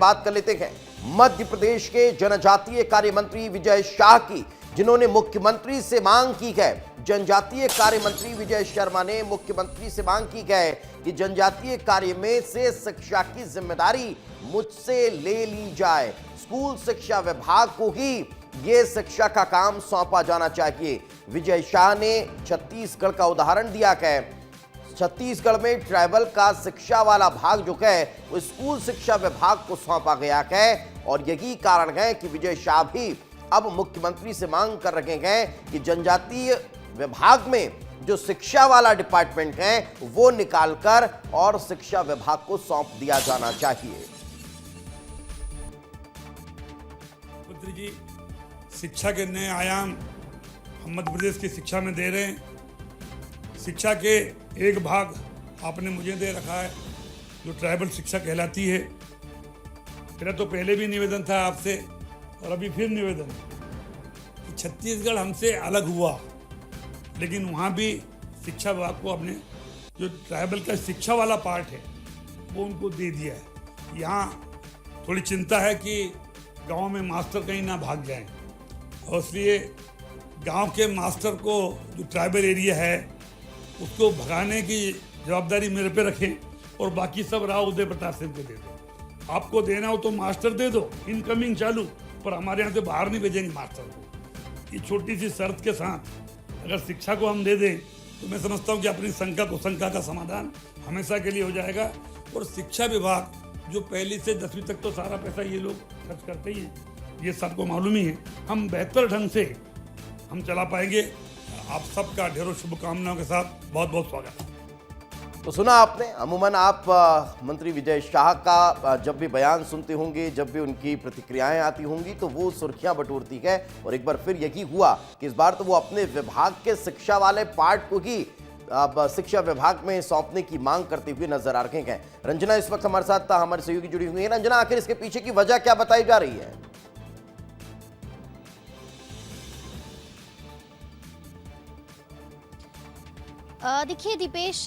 बात कर लेते हैं मध्य प्रदेश के जनजातीय कार्य मंत्री विजय शाह की, जिन्होंने मुख्यमंत्री से मांग की है। जनजातीय कार्य मंत्री विजय शर्मा ने मुख्यमंत्री से मांग की है कि जनजातीय कार्य में से शिक्षा की जिम्मेदारी मुझसे ले ली जाए। स्कूल शिक्षा विभाग को ही ये शिक्षा का काम सौंपा जाना चाहिए। विजय शाह ने छत्तीसगढ़ का उदाहरण दिया है। छत्तीसगढ़ में ट्राइबल का शिक्षा वाला भाग जो है वो स्कूल शिक्षा विभाग को सौंपा गया है और यही कारण है कि विजय शाह भी अब मुख्यमंत्री से मांग कर रहे हैं कि जनजातीय विभाग में जो शिक्षा वाला डिपार्टमेंट है वो निकालकर और शिक्षा विभाग को सौंप दिया जाना चाहिए। मंत्री जी शिक्षा के नए आयाम हम मध्य प्रदेश की शिक्षा में दे रहे हैं। शिक्षा के एक भाग आपने मुझे दे रखा है जो ट्राइबल शिक्षा कहलाती है। मेरा तो पहले भी निवेदन था आपसे और अभी फिर निवेदन कि छत्तीसगढ़ हमसे अलग हुआ, लेकिन वहाँ भी शिक्षा विभाग को अपने जो ट्राइबल का शिक्षा वाला पार्ट है वो उनको दे दिया है। यहाँ थोड़ी चिंता है कि गांव में मास्टर कहीं ना भाग जाएं और इसलिए गांव के मास्टर को जो ट्राइबल एरिया है उसको भगाने की जवाबदारी मेरे पे रखें और बाकी सब राव उदय प्रताप सिंह को दे दो। आपको देना हो तो मास्टर दे दो, इनकमिंग चालू, पर हमारे यहाँ से बाहर नहीं भेजेंगे मास्टर को। ये छोटी सी शर्त के साथ अगर शिक्षा को हम दे दें तो मैं समझता हूँ कि अपनी शंका कुशंका का समाधान हमेशा के लिए हो जाएगा। और शिक्षा विभाग जो पहली से 10वीं तक तो सारा पैसा ये लोग खर्च करते ही हैं, ये सबको मालूम ही है। हम बेहतर ढंग से हम चला पाएंगे। आप सबका ढेरों शुभकामनाओं के साथ बहुत बहुत स्वागत। तो सुना आपने, अमूमन आप मंत्री विजय शाह का जब भी बयान सुनते होंगे, जब भी उनकी प्रतिक्रियाएं आती होंगी तो वो सुर्खियां बटोरती है। और एक बार फिर यही हुआ कि इस बार तो वो अपने विभाग के शिक्षा वाले पार्ट को ही अब शिक्षा विभाग में सौंपने की मांग करते हुए नजर आ रहे हैं। रंजना इस वक्त हमारे साथ हमारे सहयोगी जुड़ी हुई है। रंजना, आखिर इसके पीछे की वजह क्या बताई जा रही है? देखिए दीपेश,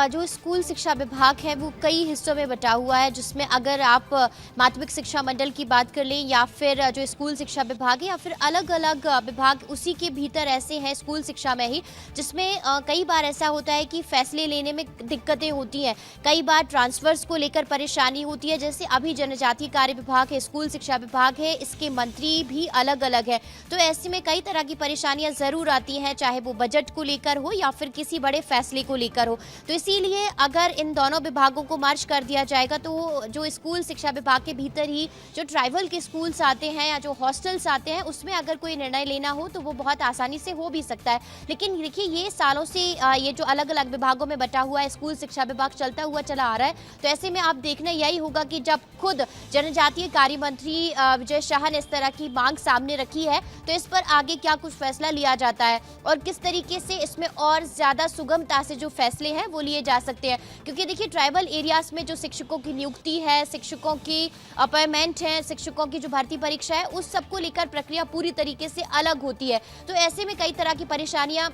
जो स्कूल शिक्षा विभाग है वो कई हिस्सों में बटा हुआ है, जिसमें अगर आप माध्यमिक शिक्षा मंडल की बात कर लें या फिर जो स्कूल शिक्षा विभाग है या फिर अलग अलग विभाग उसी के भीतर ऐसे हैं स्कूल शिक्षा में ही, जिसमें कई बार ऐसा होता है कि फैसले लेने में दिक्कतें होती हैं। कई बार ट्रांसफर्स को लेकर परेशानी होती है। जैसे अभी जनजातीय कार्य विभाग है, स्कूल शिक्षा विभाग है, इसके मंत्री भी अलग अलग है। तो ऐसे में कई तरह की परेशानियां ज़रूर आती हैं, चाहे वो बजट को लेकर हो या फिर किसी बड़े फैसले को लेकर हो। तो इसीलिए अगर इन दोनों विभागों को मर्ज कर दिया जाएगा तो जो स्कूल शिक्षा विभाग के भीतर ही जो ट्राइबल के स्कूल्स आते हैं या जो हॉस्टल्स आते हैं उसमें अगर कोई निर्णय लेना हो तो वो बहुत आसानी से हो भी सकता है। लेकिन देखिए ये सालों से ये जो अलग अलग विभागों में बटा हुआ है स्कूल शिक्षा विभाग चलता हुआ चला आ रहा है। तो ऐसे में आप देखना यही होगा कि जब खुद जनजातीय कार्य मंत्री विजय शाह ने इस तरह की मांग सामने रखी है तो इस पर आगे क्या कुछ फैसला लिया जाता है और किस तरीके से इसमें और ज्यादा सुगमता से जो फैसले हैं वो लिए जा सकते हैं। क्योंकि देखिए ट्राइबल एरियाज में जो शिक्षकों की नियुक्ति है, शिक्षकों की अपॉइंटमेंट है, शिक्षकों की जो भर्ती परीक्षा है, उस सबको लेकर प्रक्रिया पूरी तरीके से अलग होती है। तो ऐसे में कई तरह की परेशानियां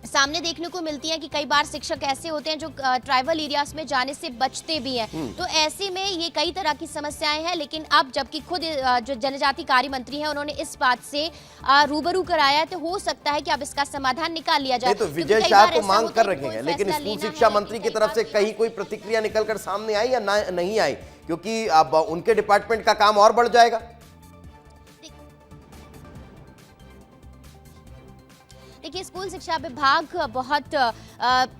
सामने देखने को मिलती हैं कि कई बार शिक्षक ऐसे होते हैं जो ट्राइबल एरियाज में जाने से बचते भी हैं। तो ऐसे में ये कई तरह की समस्याएं हैं। लेकिन अब जबकि खुद जो जनजातीय कार्य मंत्री हैं उन्होंने इस बात से रूबरू कराया है तो हो सकता है कि अब इसका समाधान निकाल लिया जाए। तो विजय शाह तो मांग कर रहे हैं, लेकिन स्कूल शिक्षा मंत्री की तरफ से कहीं कोई प्रतिक्रिया निकलकर सामने आई या नहीं आई? क्योंकि अब उनके डिपार्टमेंट का काम और बढ़ जाएगा। देखिए स्कूल शिक्षा विभाग बहुत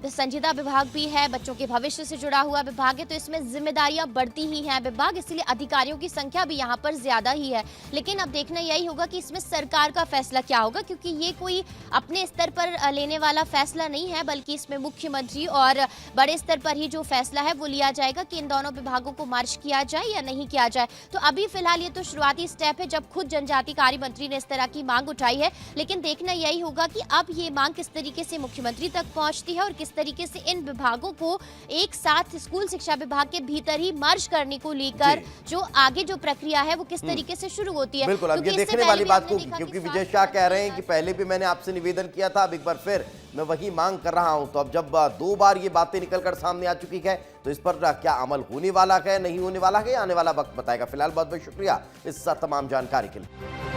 संजीदा विभाग भी है, बच्चों के भविष्य से जुड़ा हुआ विभाग है। तो इसमें जिम्मेदारियां बढ़ती ही हैं विभाग, इसलिए अधिकारियों की संख्या भी यहाँ पर ज्यादा ही है। लेकिन अब देखना यही होगा कि इसमें सरकार का फैसला क्या होगा, क्योंकि ये कोई अपने स्तर पर लेने वाला फैसला नहीं है, बल्कि इसमें मुख्यमंत्री और बड़े स्तर पर ही जो फैसला है वो लिया जाएगा कि इन दोनों विभागों को मर्ज किया जाए या नहीं किया जाए। तो अभी फिलहाल ये तो शुरुआती स्टेप है जब खुद जनजातीय कार्य मंत्री ने इस तरह की मांग उठाई है। लेकिन देखना यही होगा कि अब ये मांग किस तरीके से मुख्यमंत्री तक पहुंचती है और किस तरीके से इन विभागों को एक साथ स्कूल शिक्षा विभाग के भीतर ही मर्ज करने को लेकर जो आगे जो प्रक्रिया है वो किस तरीके से शुरू होती है। बिल्कुल, अब ये क्योंकि इससे देखने पहले वाली भी बात हमने को, देखा क्योंकि कि विजय स्वास्थ्य शाह कह रहे हैं मंत्री कि पहले भी मैंने आपसे निवेदन किया था, अब एक बार फिर मैं वही मांग कर रहा हूं। तो अब जब 2 बार ये बातें निकलकर सामने आ चुकी है तो इस पर क्या अमल होने वाला है, नहीं होने वाला है, आने वाला वक्त बताएगा। फिलहाल बहुत बहुत शुक्रिया इस तमाम जानकारी के लिए।